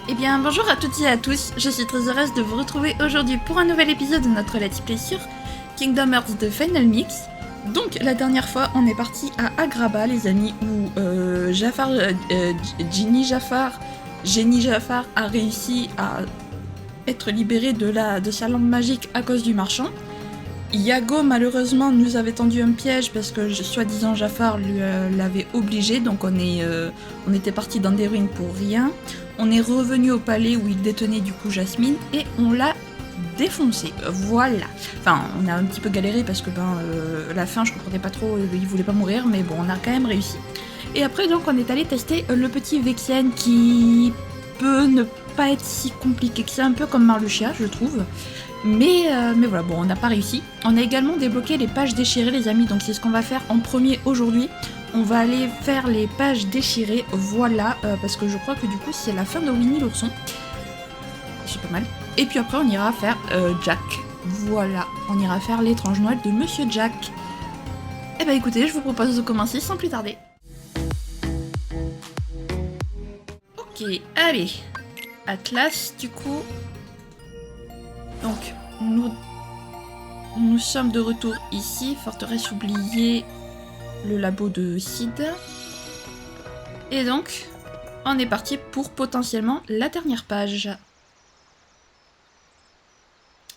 Eh bien bonjour à toutes et à tous, je suis très heureuse de vous retrouver aujourd'hui pour un nouvel épisode de notre Let's Play sur Kingdom Hearts de Final Mix. Donc la dernière fois on est parti à Agrabah les amis où Jenny Jafar a réussi à être libéré de sa lampe magique à cause du marchand. Yago malheureusement nous avait tendu un piège parce que soi-disant Jafar l'avait obligé, donc on était parti dans des ruines pour rien. On est revenu au palais où il détenait du coup Jasmine et on l'a défoncé. Voilà. Enfin, on a un petit peu galéré parce que la fin je comprenais pas trop, il voulait pas mourir, mais bon, on a quand même réussi. Et après donc on est allé tester le petit Vexien qui peut ne pas être si compliqué que c'est un peu comme Marluxia je trouve. Mais voilà, bon, on n'a pas réussi. On a également débloqué les pages déchirées, les amis, donc c'est ce qu'on va faire en premier aujourd'hui. On va aller faire les pages déchirées, voilà, parce que je crois que du coup c'est la fin de Winnie l'ourson. C'est pas mal. Et puis après on ira faire Jack. Voilà, on ira faire l'étrange Noël de Monsieur Jack. Et bah écoutez, je vous propose de commencer sans plus tarder. Ok, allez. Atlas, du coup. Donc, nous sommes de retour ici, forteresse oubliée, le labo de Sid. Et donc, on est parti pour potentiellement la dernière page.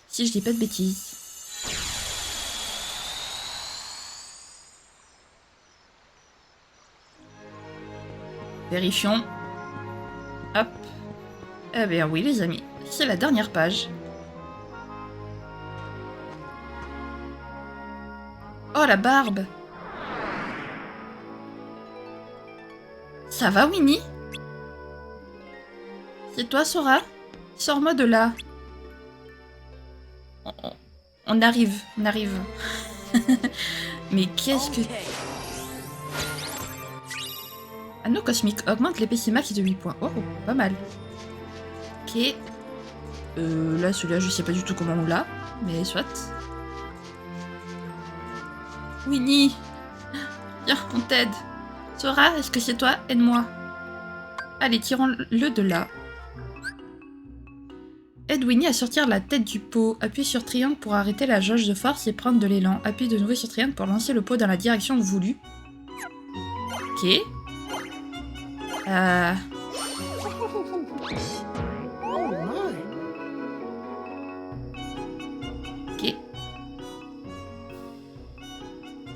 Si je dis pas de bêtises. Vérifions. Hop. Eh bien oui les amis, c'est la dernière page. Oh la barbe! Ça va Winnie? C'est toi Sora? Sors-moi de là. On arrive, on arrive. Mais qu'est-ce que... Anneau cosmique augmente l'épée max de 8 points. Oh, pas mal. Ok. Là, celui-là, je sais pas du tout comment on l'a, mais soit. Winnie! Viens, on t'aide. Sora, est-ce que c'est toi? Aide-moi. Allez, tirons-le de là. Aide Winnie à sortir la tête du pot. Appuie sur triangle pour arrêter la jauge de force et prendre de l'élan. Appuie de nouveau sur triangle pour lancer le pot dans la direction voulue. Ok. Ok.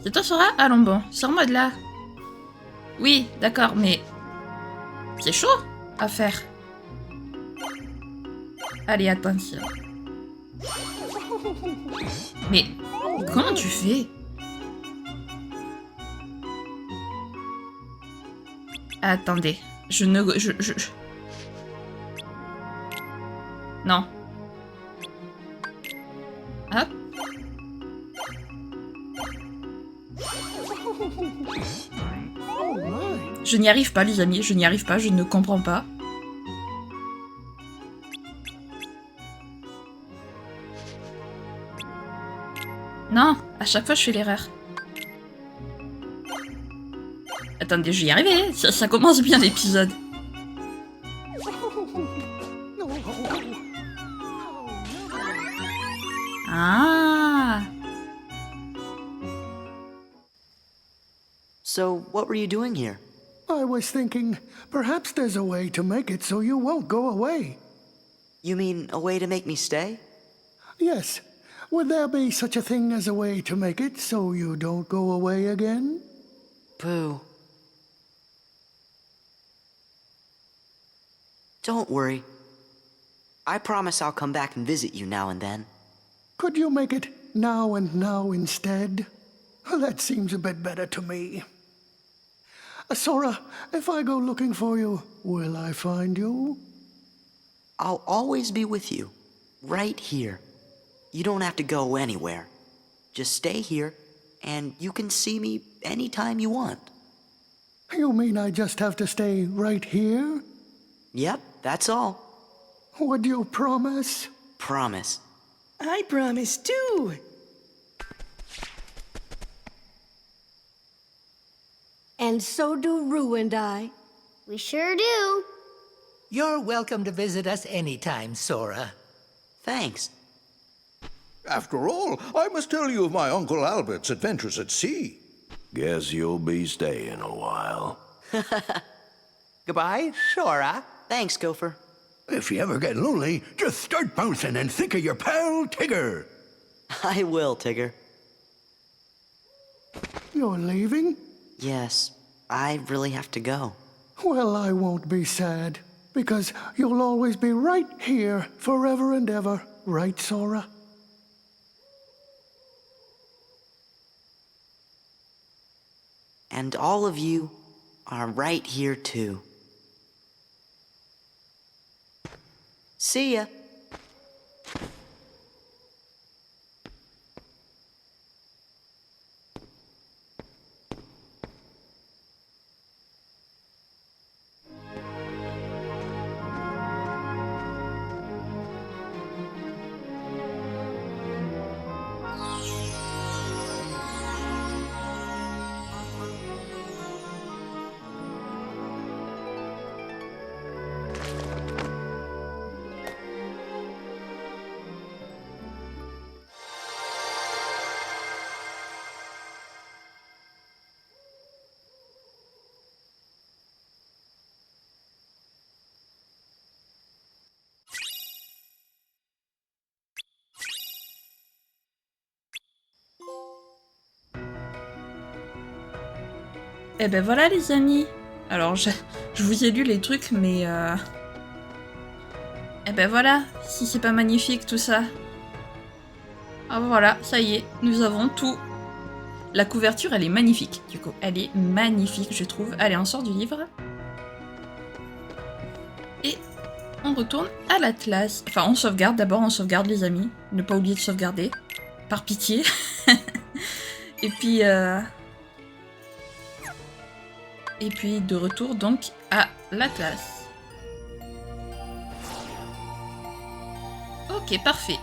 C'est toi Sora? Allons bon, sors-moi de là. Oui, d'accord, mais... C'est chaud à faire. Allez, attention. Mais comment tu fais? Attendez, je ne... Non. Hop. Je n'y arrive pas les amis, je n'y arrive pas, je ne comprends pas. Non, à chaque fois je fais l'erreur. Attendez, je vais y arriver, ça commence bien l'épisode. Ah. So, what were you doing here? I was thinking, perhaps there's a way to make it so you won't go away. You mean a way to make me stay? Yes. Would there be such a thing as a way to make it so you don't go away again? Pooh. Don't worry. I promise I'll come back and visit you now and then. Could you make it now and now instead? That seems a bit better to me. Sora, if I go looking for you, will I find you? I'll always be with you. Right here. You don't have to go anywhere. Just stay here, and you can see me anytime you want. You mean I just have to stay right here? Yep, that's all. Would you promise? Promise. I promise too. And so do Rue and I. We sure do. You're welcome to visit us anytime, Sora. Thanks. After all, I must tell you of my Uncle Albert's adventures at sea. Guess you'll be staying a while. Goodbye, Sora. Thanks, Gopher. If you ever get lonely, just start bouncing and think of your pal Tigger. I will, Tigger. You're leaving? Yes, I really have to go. Well, I won't be sad, because you'll always be right here forever and ever, right, Sora? And all of you are right here too. See ya. Eh ben voilà les amis. Alors je vous ai lu les trucs mais eh ben voilà, si c'est pas magnifique tout ça. Ah voilà, ça y est, nous avons tout. La couverture elle est magnifique, du coup, elle est magnifique je trouve. Allez, on sort du livre. Et on retourne à l'Atlas. Enfin on sauvegarde d'abord, on sauvegarde les amis. Ne pas oublier de sauvegarder. Par pitié. Et puis de retour donc à l'Atlas. Ok, parfait.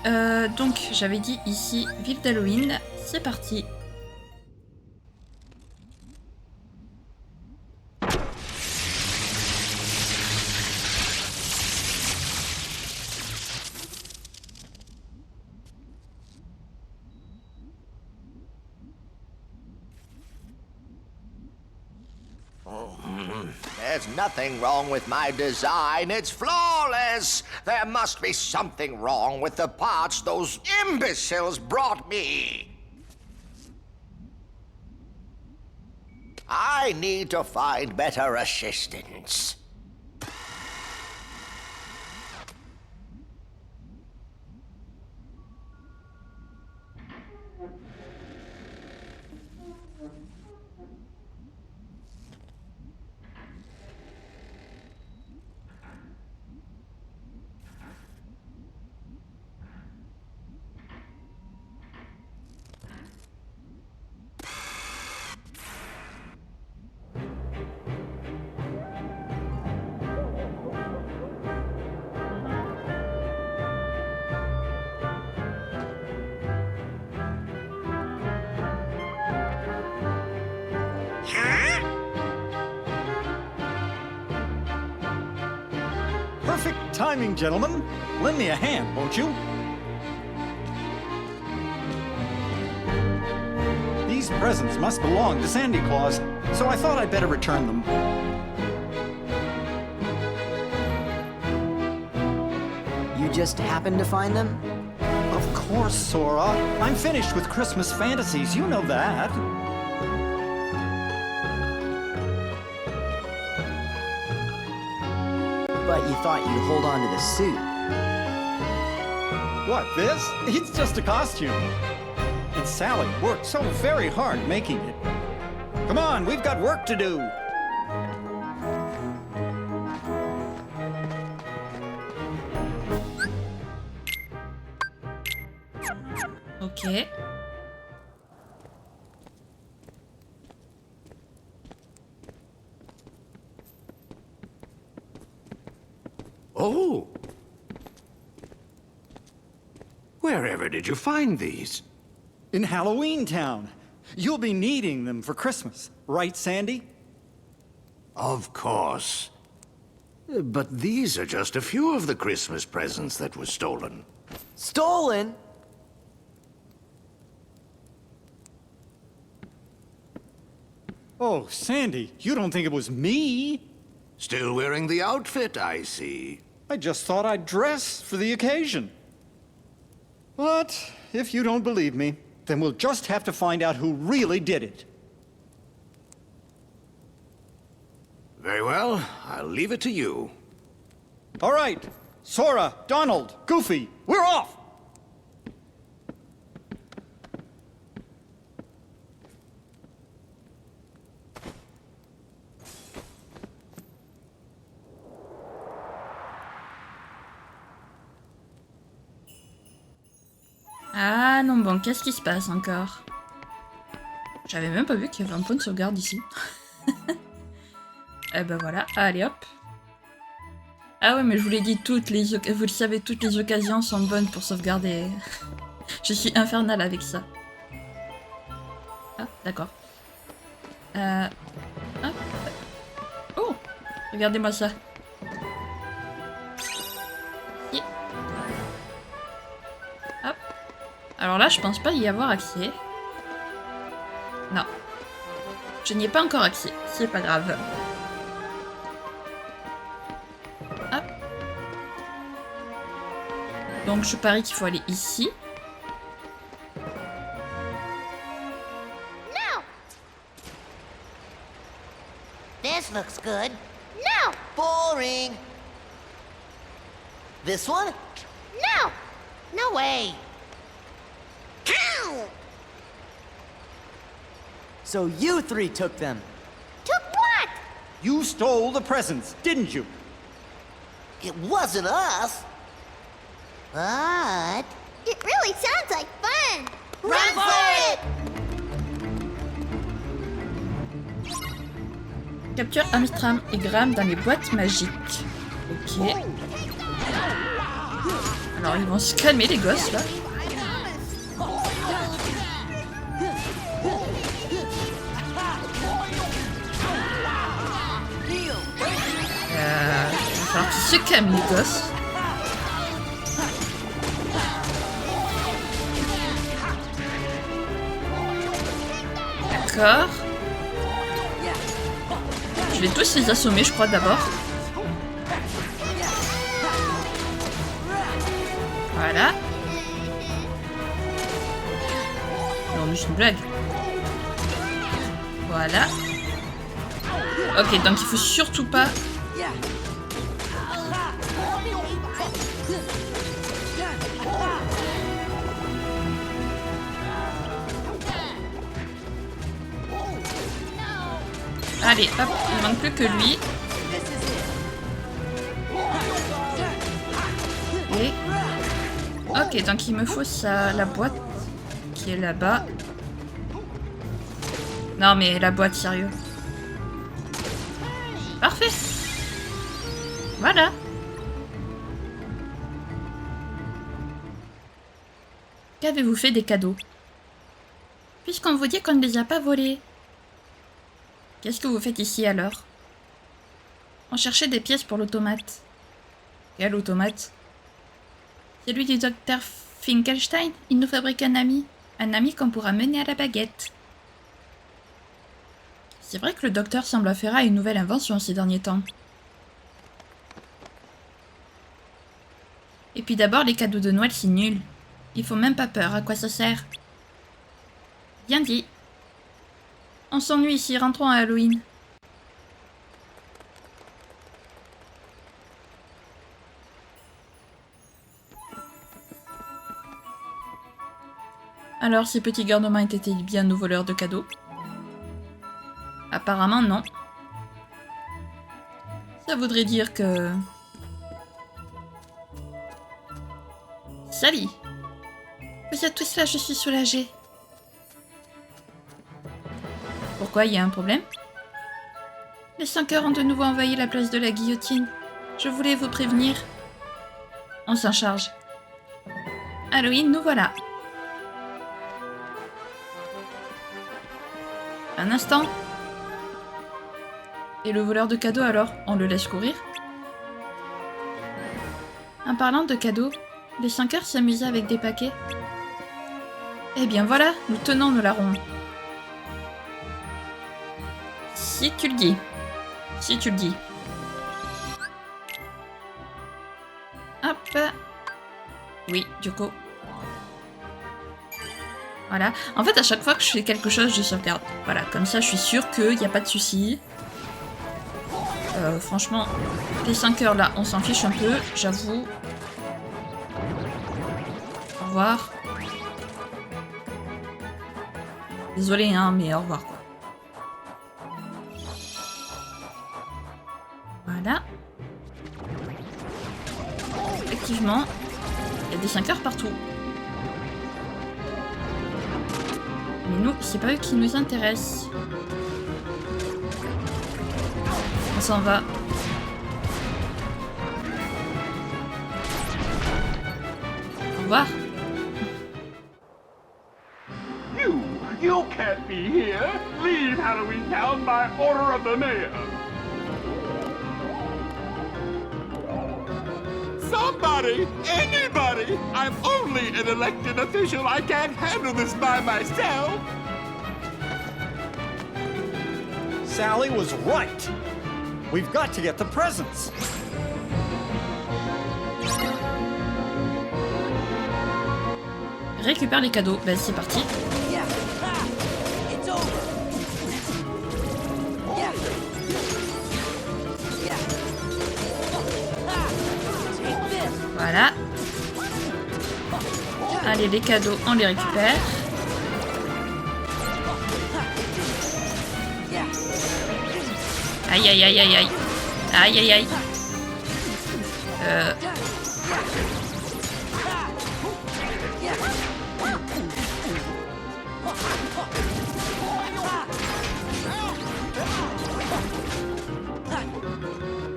Donc j'avais dit ici, ville d'Halloween. C'est parti. There's nothing wrong with my design. It's flawless. There must be something wrong with the parts those imbeciles brought me. I need to find better assistants. Perfect timing, gentlemen. Lend me a hand, won't you? These presents must belong to Sandy Claus, so I thought I'd better return them. You just happened to find them? Of course, Sora. I'm finished with Christmas fantasies, you know that. But you thought you'd hold on to the suit. What, this? It's just a costume. And Sally worked so very hard making it. Come on, we've got work to do. Ok. Oh! Wherever did you find these? In Halloween Town. You'll be needing them for Christmas, right, Sandy? Of course. But these are just a few of the Christmas presents that were stolen. Stolen? Oh, Sandy, you don't think it was me? Still wearing the outfit, I see. I just thought I'd dress for the occasion. But if you don't believe me, then we'll just have to find out who really did it. Very well, I'll leave it to you. All right, Sora, Donald, Goofy, we're off! Ah non, bon, qu'est-ce qui se passe encore? J'avais même pas vu qu'il y avait un point de sauvegarde ici. Eh ben voilà, allez hop. Ah ouais, mais je vous l'ai dit, vous le savez, toutes les occasions sont bonnes pour sauvegarder. Je suis infernale avec ça. Ah, d'accord. Hop. Oh, regardez-moi ça. Yeah. Hop. Alors là, je pense pas y avoir accès. Non. Je n'y ai pas encore accès, c'est pas grave. Hop. Donc je parie qu'il faut aller ici. No. This looks good. No. Boring. This one? No. No way. Ow! So you three took them. Took what? You stole the presents, didn't you? It wasn't us. But it really sounds like fun. Run for it! Capture Amstram et Graham dans les boîtes magiques. Ok. Alors ils vont se calmer les gosses là. Il va falloir qu'ils se calment les gosses. D'accord. Je vais tous les assommer, je crois, d'abord. Voilà. Non, mais c'est une blague. Voilà. Ok, donc il faut surtout pas... Allez, hop, il ne manque plus que lui. Et... Ok, donc il me faut ça, la boîte qui est là-bas. Non mais la boîte, sérieux. Parfait. Voilà. Qu'avez-vous fait des cadeaux? Puisqu'on vous dit qu'on ne les a pas volés. Qu'est-ce que vous faites ici alors? On cherchait des pièces pour l'automate. Quel automate? Celui du docteur Finkelstein. Il nous fabrique un ami. Un ami qu'on pourra mener à la baguette. C'est vrai que le docteur semble affaire à une nouvelle invention ces derniers temps. Et puis d'abord, les cadeaux de Noël, c'est nul. Il faut même pas peur, à quoi ça sert? Bien dit. On s'ennuie ici, rentrons à Halloween. Alors, ces petits garnements étaient-ils bien nos voleurs de cadeaux? Apparemment, non. Ça voudrait dire que... Salut! Vous êtes tous là, je suis soulagée. Pourquoi, il y a un problème? Les 5 heures ont de nouveau envahi la place de la guillotine. Je voulais vous prévenir. On s'en charge. Halloween, nous voilà. Un instant. Et le voleur de cadeaux alors? On le laisse courir? En parlant de cadeaux, les 5 heures s'amusaient avec des paquets. Eh bien voilà, nous tenons nos larrons. Si tu le dis. Si tu le dis. Hop. Oui, du coup. Voilà. En fait, à chaque fois que je fais quelque chose, je sauvegarde. Voilà, comme ça, je suis sûre qu'il n'y a pas de souci. Franchement, les 5 heures là, on s'en fiche un peu, j'avoue. Au revoir. Désolé, hein, mais au revoir, quoi. Voilà. Effectivement, il y a des 5 heures partout. Mais nous, c'est pas eux qui nous intéressent. On s'en va. Au revoir. You can't be here. Leave Halloween Town by order of the mayor. Somebody, anybody. I'm only an elected official. I can't handle this by myself. Sally was right. We've got to get the presents. Récupère les cadeaux. Ben c'est parti. Voilà. Allez, les cadeaux, on les récupère. Aïe aïe aïe aïe aïe. Aïe aïe aïe.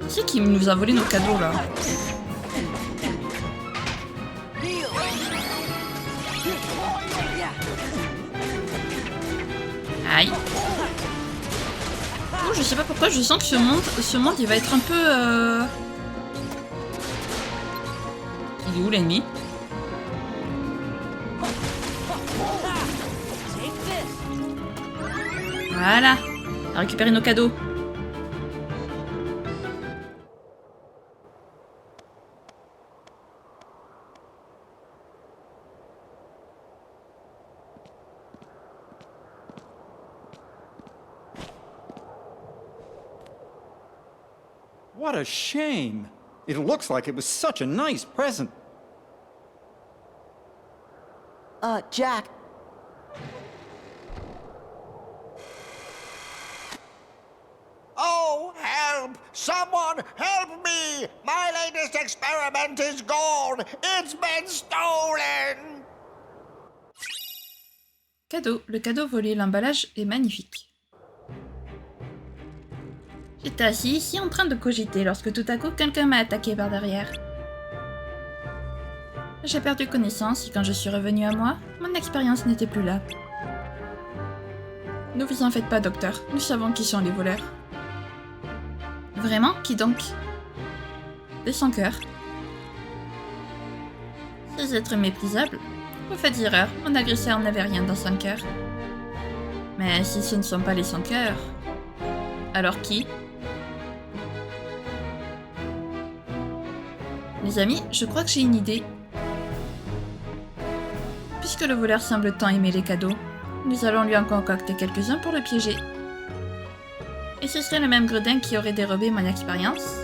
Qui c'est qui nous a volé nos cadeaux là? Aïe. Oh, je sais pas pourquoi, je sens que ce monde il va être un peu... Il est où l'ennemi? Voilà. On a récupéré nos cadeaux. What a shame. It looks like it was such a nice present. Jack. Oh, help! Someone help me! My latest experiment is gone! It's been stolen! Cadeau. Le cadeau volé, l'emballage est magnifique. J'étais assis ici en train de cogiter lorsque tout à coup quelqu'un m'a attaqué par derrière. J'ai perdu connaissance et quand je suis revenue à moi, mon expérience n'était plus là. Ne vous en faites pas, docteur. Nous savons qui sont les voleurs. Vraiment? Qui donc? Des sans-cœurs. Ces êtres méprisables. Vous faites erreur, mon agresseur n'avait rien dans son cœur. Mais si ce ne sont pas les sans-cœurs, alors qui? Les amis, je crois que j'ai une idée. Puisque le voleur semble tant aimer les cadeaux, nous allons lui en concocter quelques-uns pour le piéger. Et ce serait le même gredin qui aurait dérobé mon expérience?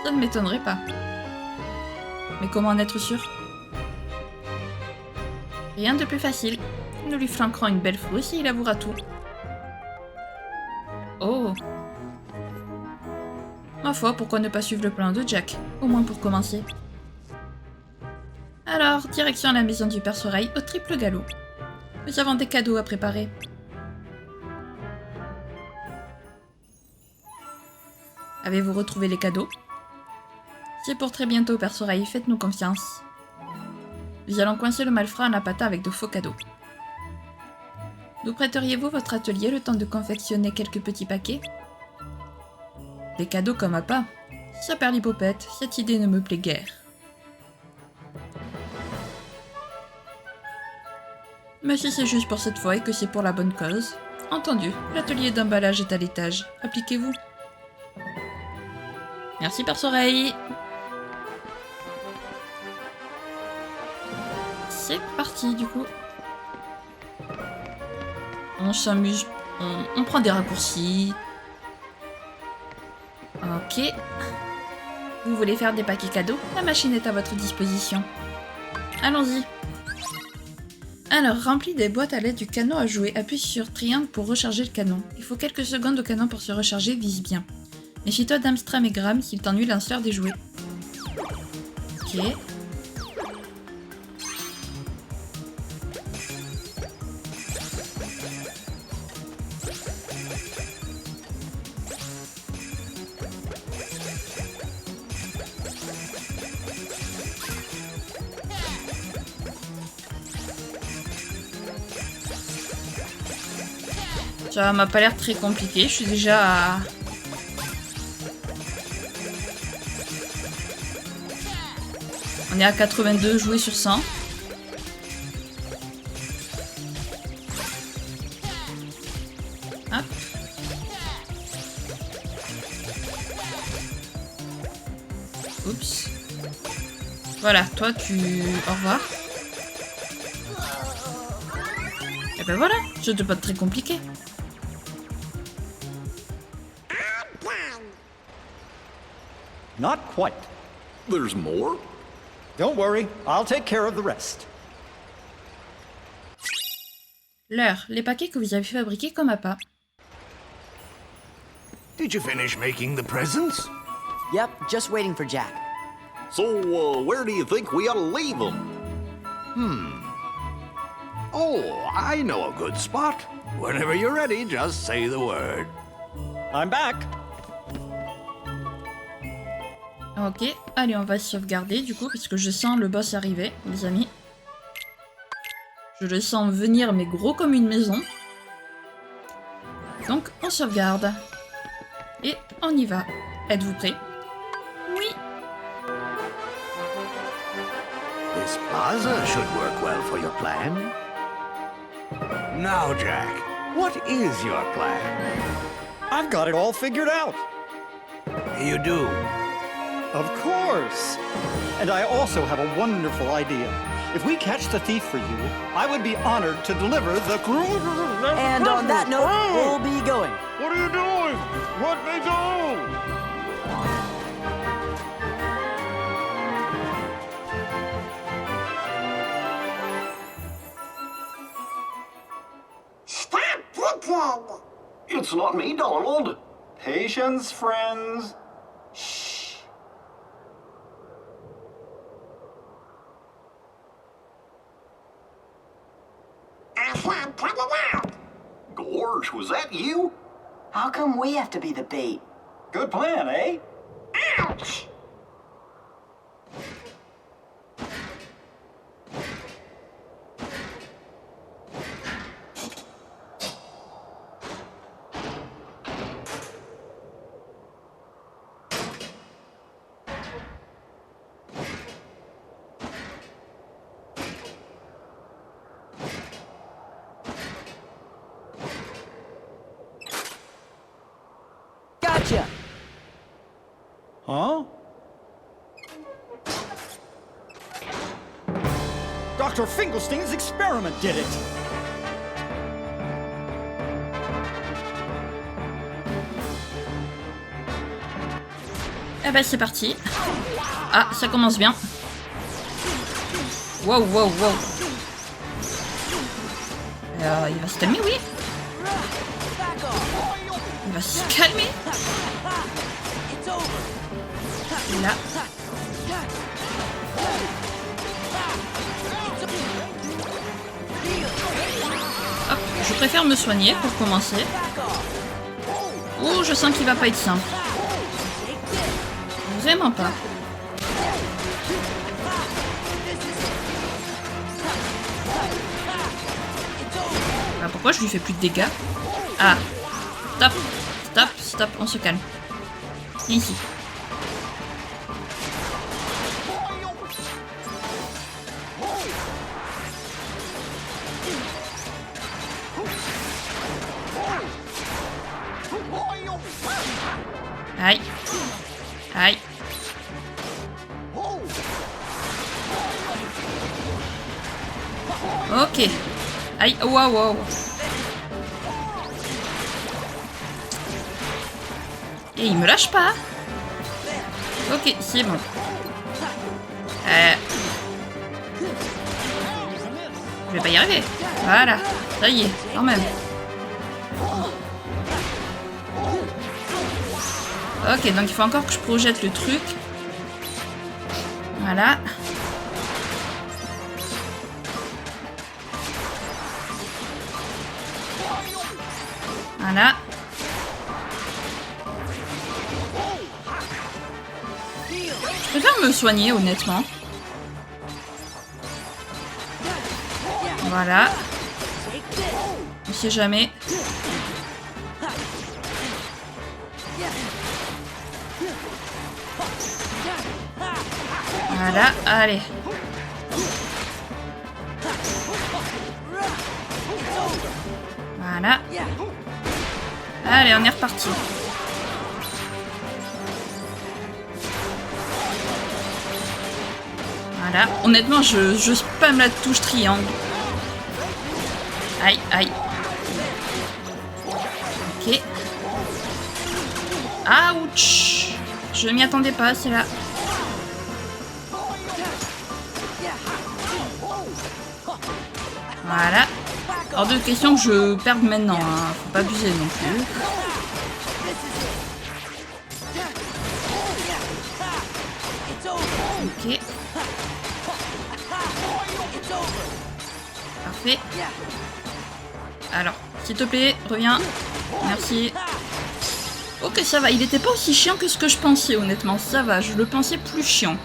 Ça ne m'étonnerait pas. Mais comment en être sûr? Rien de plus facile. Nous lui flanquerons une belle frousse et il avouera tout. Oh! Ma foi, pourquoi ne pas suivre le plan de Jack? Au moins pour commencer. Alors, direction la maison du Père Soleil au triple galop. Nous avons des cadeaux à préparer. Avez-vous retrouvé les cadeaux? C'est pour très bientôt, Père Soleil, faites-nous confiance. Nous allons coincer le malfrat en appâtant avec de faux cadeaux. Nous prêteriez-vous votre atelier le temps de confectionner quelques petits paquets? Des cadeaux comme appât? Ça perd l'hypopète, cette idée ne me plaît guère. Mais si c'est juste pour cette fois et que c'est pour la bonne cause. Entendu, l'atelier d'emballage est à l'étage. Appliquez-vous. Merci perce-oreille. C'est parti du coup. On s'amuse, on prend des raccourcis. Ok. Vous voulez faire des paquets cadeaux? La machine est à votre disposition. Allons-y. Alors, remplis des boîtes à l'aide du canon à jouer. Appuie sur triangle pour recharger le canon. Il faut quelques secondes au canon pour se recharger, vise bien. Méfie-toi d'Amstram et Gram, s'ils t'ennuient, lance-leur des jouets. Ok. Ça m'a pas l'air très compliqué, je suis déjà à... On est à 82 joués sur 100. Hop. Oups. Voilà, toi tu... Au revoir. Et ben voilà, c'était pas très compliqué. Not quite. There's more? Don't worry, I'll take care of the rest. L'heure, les paquets que vous avez fabriqués comme appât. Did you finish making the presents? Yep, just waiting for Jack. So, where do you think we ought to leave them? Oh, I know a good spot. Whenever you're ready, just say the word. I'm back. Ok, allez, on va sauvegarder du coup, parce que je sens le boss arriver, les amis. Je le sens venir, mais gros comme une maison. Donc, on sauvegarde. Et on y va. Êtes-vous prêts? Oui. This plaza should work well for your plan. Now, Jack, what is your plan? I've got it all figured out. You do? Of course. And I also have a wonderful idea. If we catch the thief for you, I would be honored to deliver the... And on that note, we'll be going. What are you doing? Let me go! Stop cooking! It's not me, Donald. Patience, friends. I can't cut it out. Gorge, was that you? How come we have to be the bait? Good plan, eh? Ouch! Gotcha! Huh? Dr. Finkelstein's experiment did it! Eh ben c'est parti. Ah, ça commence bien. Wow, wow, wow. Il va se calmer, oui. Il va se calmer. Là. Hop, je préfère me soigner pour commencer. Ouh, je sens qu'il va pas être simple. Vraiment pas. Ah, pourquoi je lui fais plus de dégâts? Ah, stop, stop, stop, on se calme. Ici. Ok. Aïe, waouh, waouh. Et il me lâche pas. Ok, c'est bon. Je vais pas y arriver. Voilà. Ça y est, quand même. Ok, donc il faut encore que je projette le truc. Voilà. Voilà. Je préfère me soigner, honnêtement. Voilà. On sait jamais. Voilà, allez. Voilà. Allez, on est reparti. Voilà. Honnêtement, je spamme la touche triangle. Aïe, aïe. Ok. Ouch. Je m'y attendais pas, c'est là. Voilà. Hors de question que je perde maintenant, hein. Faut pas abuser non plus. Ok. Parfait. Alors, s'il te plaît, reviens. Merci. Ok, ça va. Il était pas aussi chiant que ce que je pensais, honnêtement. Ça va, je le pensais plus chiant.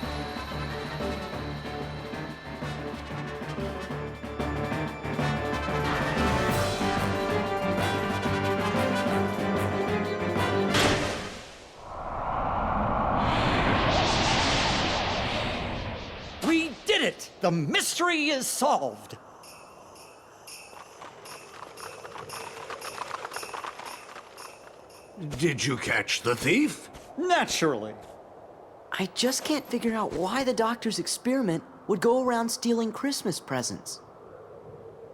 We did it! The mystery is solved! Did you catch the thief? Naturally. I just can't figure out why the doctor's experiment would go around stealing Christmas presents.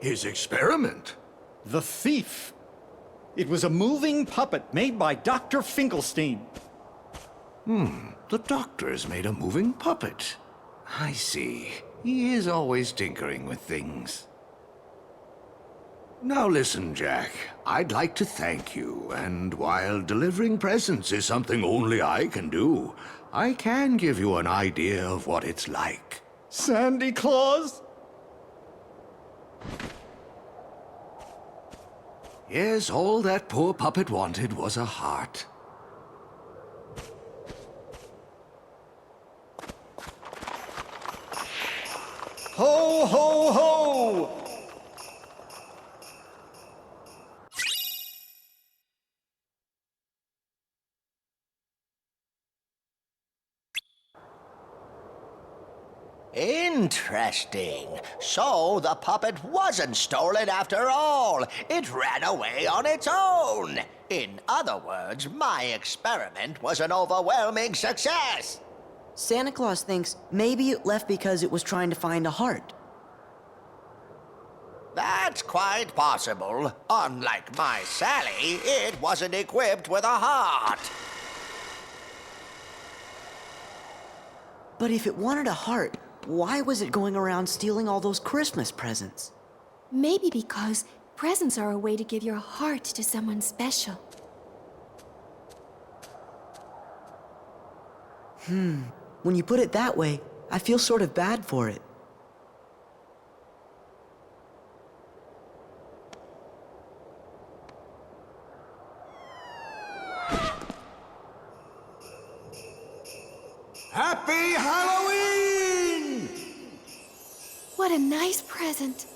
His experiment? The thief. It was a moving puppet made by Dr. Finkelstein. The doctor's made a moving puppet. I see. He is always tinkering with things. Now listen, Jack. I'd like to thank you, and while delivering presents is something only I can do, I can give you an idea of what it's like. Sandy Claus? Yes, all that poor puppet wanted was a heart. Ho, ho, ho! Interesting. So the puppet wasn't stolen after all. It ran away on its own. In other words, my experiment was an overwhelming success. Santa Claus thinks maybe it left because it was trying to find a heart. That's quite possible. Unlike my Sally, it wasn't equipped with a heart. But if it wanted a heart, why was it going around stealing all those Christmas presents? Maybe because presents are a way to give your heart to someone special. When you put it that way, I feel sort of bad for it. Happy Halloween! What a nice present.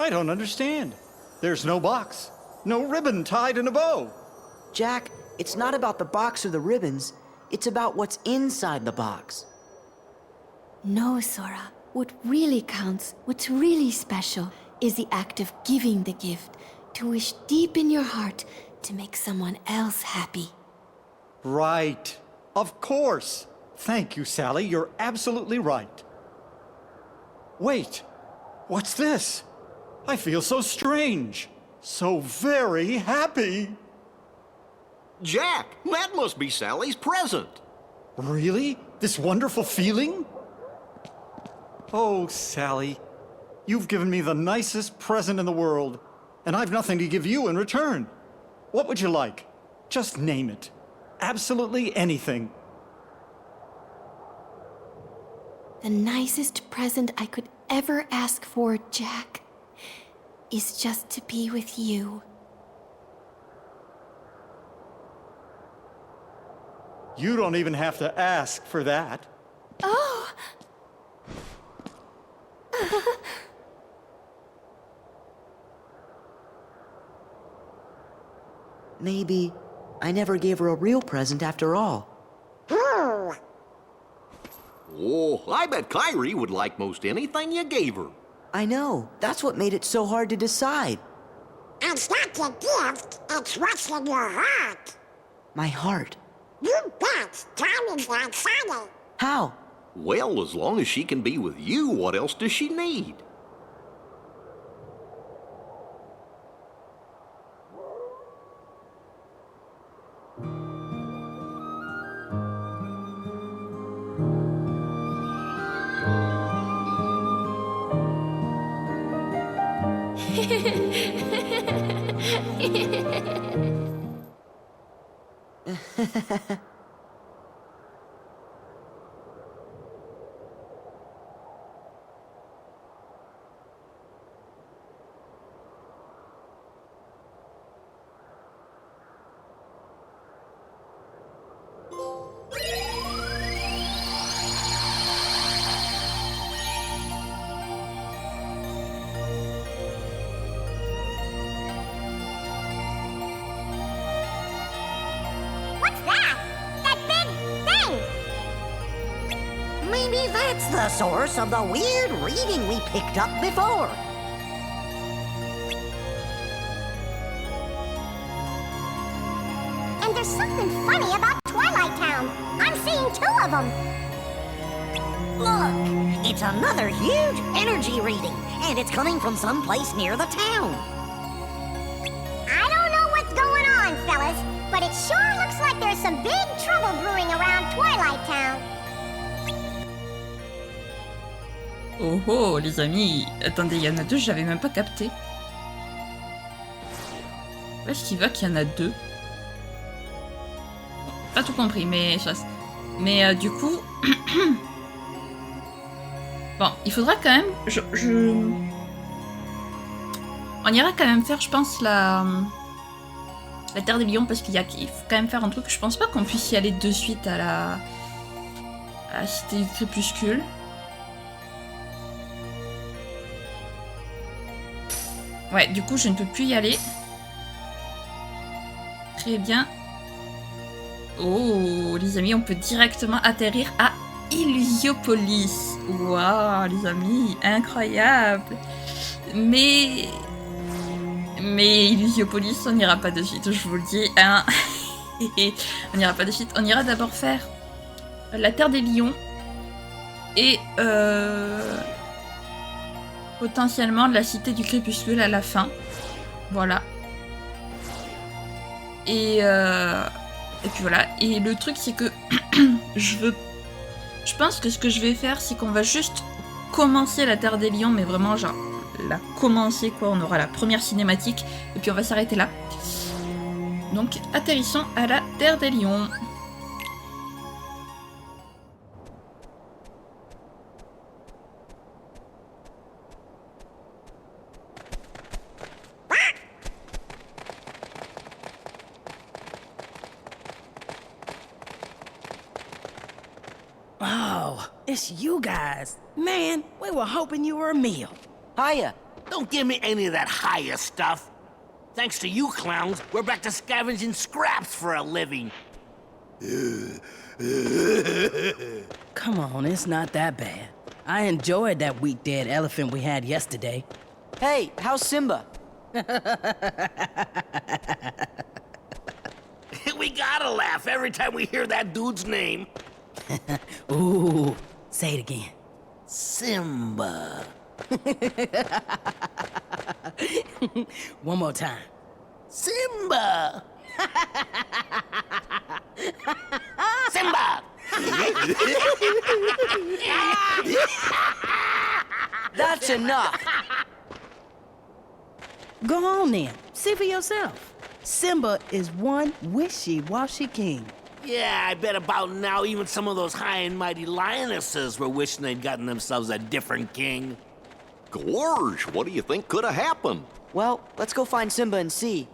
I don't understand. There's no box, no ribbon tied in a bow. Jack, it's not about the box or the ribbons. It's about what's inside the box. No, Sora. What really counts, what's really special, is the act of giving the gift, to wish deep in your heart to make someone else happy. Right. Of course. Thank you, Sally. You're absolutely right. Wait. What's this? I feel so strange. So very happy. Jack, that must be Sally's present. Really? This wonderful feeling? Oh, Sally, you've given me the nicest present in the world, and I've nothing to give you in return. What would you like? Just name it. Absolutely anything. The nicest present I could ever ask for, Jack, is just to be with you. You don't even have to ask for that. Oh! Maybe I never gave her a real present after all. Oh, I bet Kyrie would like most anything you gave her. I know. That's what made it so hard to decide. It's not the gift, it's what's in your heart. My heart. You bet. Diamond's outside it. How? Well, as long as she can be with you, what else does she need? What's that? That big thing! Maybe that's the source of the weird reading we picked up before. And there's something funny about Twilight Town. I'm seeing 2 of them. Look, it's another huge energy reading, and it's coming from someplace near the town. I don't know what's going on, fellas, but it sure looks like there's some big trouble brewing around Twilight Town. Oh oh, les amis. Attendez, il y en a 2, j'avais même pas capté. Où est-ce qu'il va qu'il y en a 2? Pas tout compris, mais... du coup... Bon, il faudra quand même... On ira quand même faire, je pense, la Terre des Lions, parce qu'il faut quand même faire un truc. Je pense pas qu'on puisse y aller de suite à la Cité du Crépuscule. Ouais, du coup, je ne peux plus y aller. Très bien. Oh, les amis, on peut directement atterrir à Illusiopolis. Waouh, les amis, incroyable. Mais Illusiopolis, on n'ira pas de suite, je vous le dis. Hein. On n'ira pas de suite. On ira d'abord faire la Terre des Lions et potentiellement la Cité du Crépuscule à la fin. Voilà. Et puis voilà. Et le truc, c'est que je pense que ce que je vais faire, c'est qu'on va juste commencer la Terre des Lions, mais vraiment genre la commencer quoi. On aura la première cinématique et puis on va s'arrêter là. Donc atterrissons à la Terre des Lions. Oh, it's you guys. Man, we were hoping you were a meal. Hiya. Don't give me any of that higher stuff. Thanks to you clowns, we're back to scavenging scraps for a living. Come on, it's not that bad. I enjoyed that weak dead elephant we had yesterday. Hey, how's Simba? We gotta laugh every time we hear that dude's name. Ooh, say it again. Simba. One more time. Simba! Simba! That's enough. Go on then. See for yourself. Simba is one wishy-washy king. Yeah, I bet about now even some of those high and mighty lionesses were wishing they'd gotten themselves a different king. Gorge, what do you think could have happened? Well, let's go find Simba and see.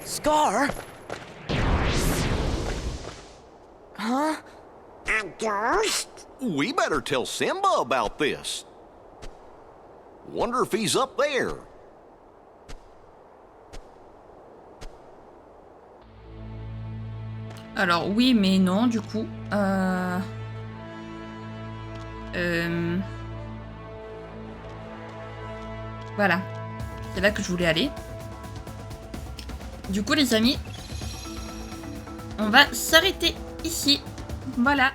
Scar? Huh? A ghost? We better tell Simba about this. Wonder if he's up there. Alors oui mais non du coup. Voilà. C'est là que je voulais aller. Du coup les amis, on va s'arrêter ici. Voilà.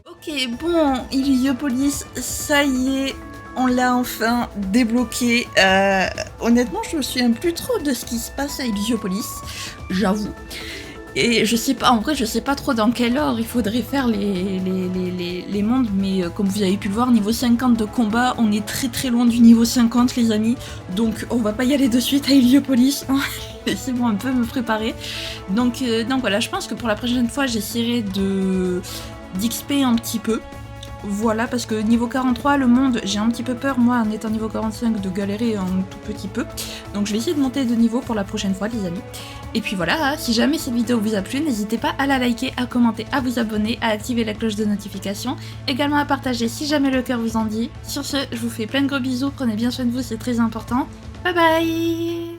Ok, bon, Illusiopolis, ça y est, on l'a enfin débloqué. Honnêtement, je me souviens plus trop de ce qui se passe à Illusiopolis, j'avoue. Et je sais pas, en vrai, je sais pas trop dans quel ordre il faudrait faire les mondes, mais comme vous avez pu le voir, niveau 50 de combat, on est très très loin du niveau 50, les amis. Donc, on va pas y aller de suite à Illusiopolis. Laissez-moi un peu me préparer. Donc voilà, je pense que pour la prochaine fois, j'essaierai d'XP un petit peu. Voilà, parce que niveau 43, le monde, j'ai un petit peu peur, moi, en étant niveau 45, de galérer un tout petit peu. Donc je vais essayer de monter de niveau pour la prochaine fois, les amis. Et puis voilà, si jamais cette vidéo vous a plu, n'hésitez pas à la liker, à commenter, à vous abonner, à activer la cloche de notification. Également à partager si jamais le cœur vous en dit. Sur ce, je vous fais plein de gros bisous, prenez bien soin de vous, c'est très important. Bye bye!